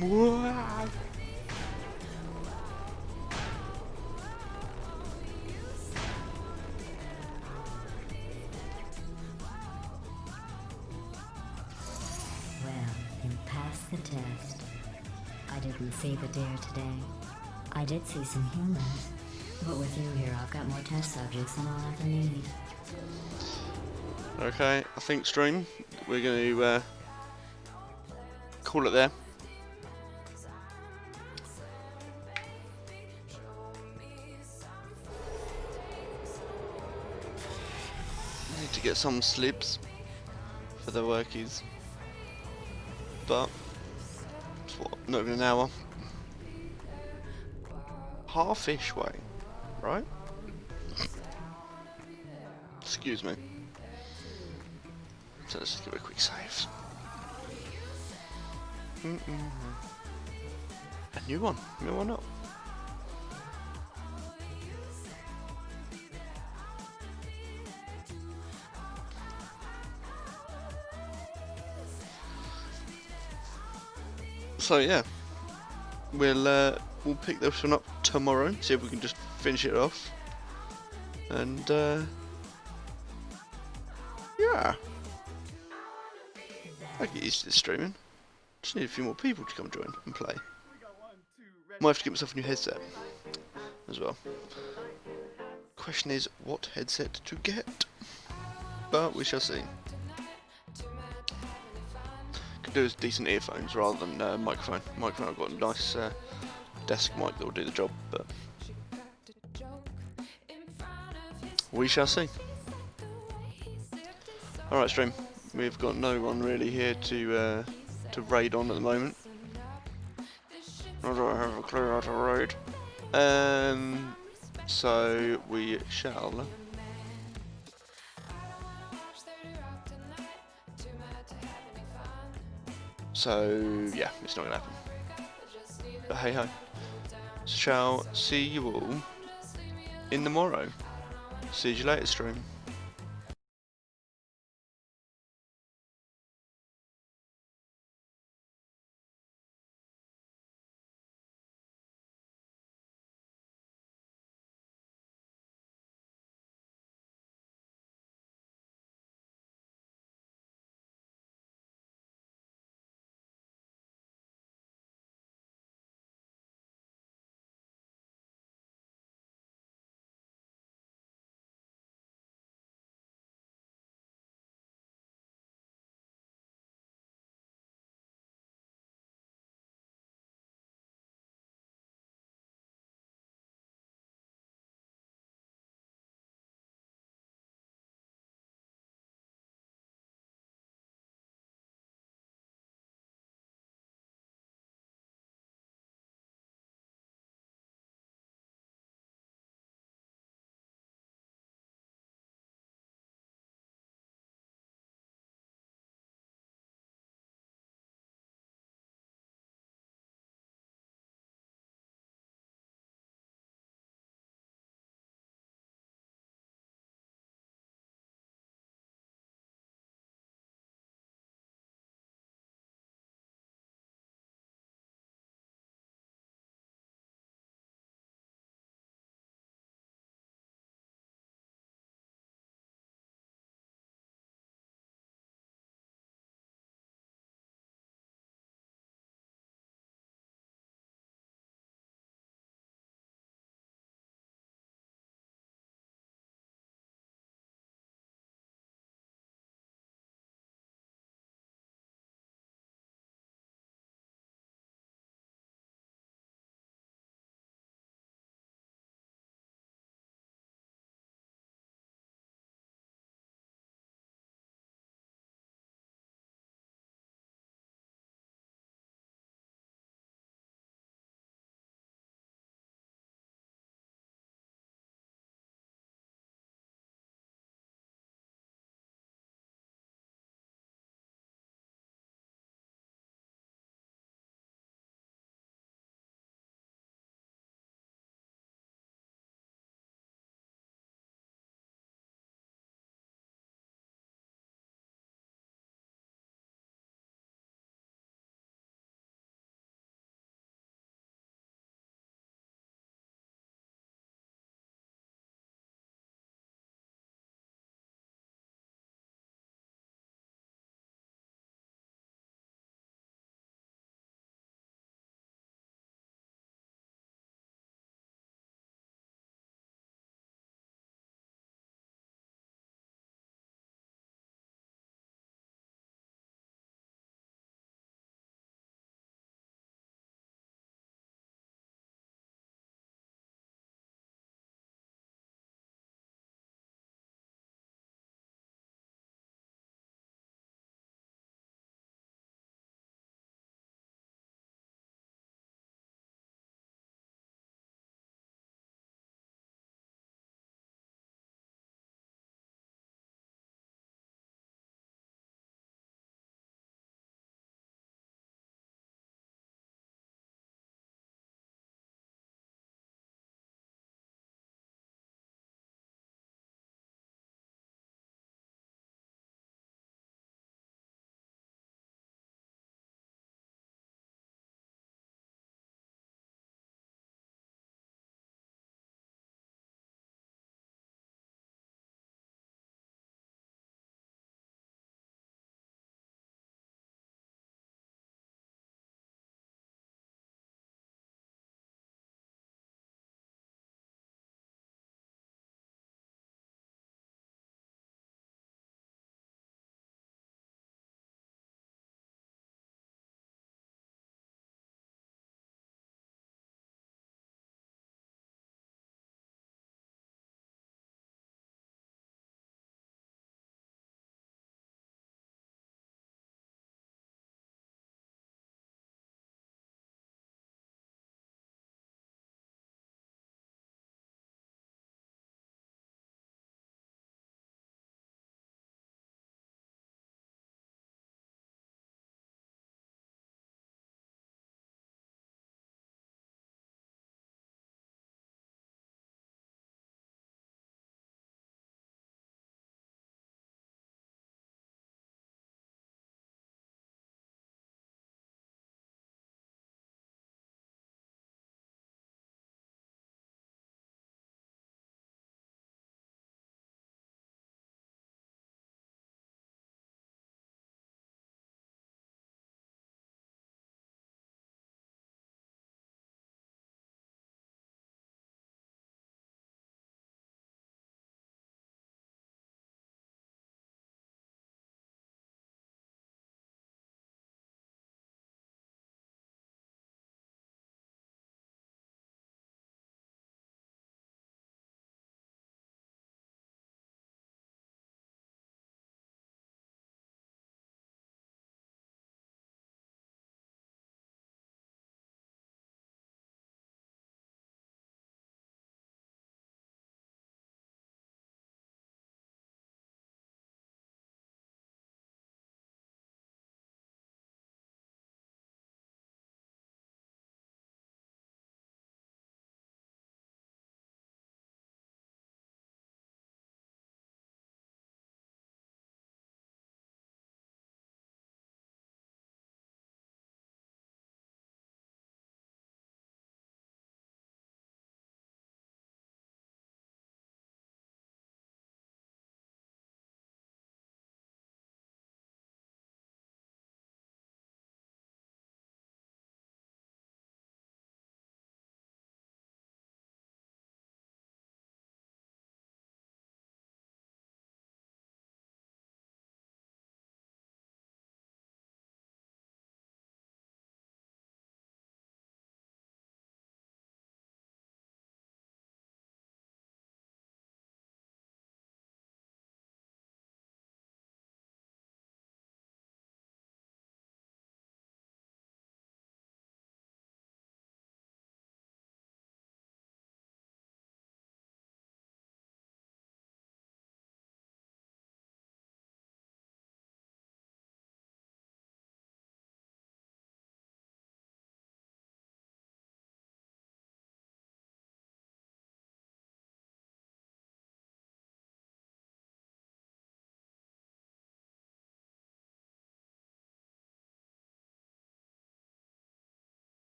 Wow. Well, you passed the test. I didn't see the deer today. I did see some humans. But with you here, I've got more test subjects than I'll ever need. Okay, I think stream, we're going to call it there. Need to get some slips for the workies, but it's what, not even an hour. Half-ish way, right? Excuse me. So let's just give it a quick save. A new one, why not? So yeah, we'll pick this one up tomorrow. See if we can just finish it off, and yeah, I get used to this streaming. Just need a few more people to come join and play. Might have to get myself a new headset as well. Question is what headset to get, but we shall see. Could do as decent earphones rather than microphone. I've got a nice desk mic that will do the job, but we shall see. Alright, stream. We've got no one really here to raid on at the moment. I don't have a clue how to raid. So we shall. So yeah, it's not gonna happen. But hey ho. Shall see you all in the morrow. See you later, stream.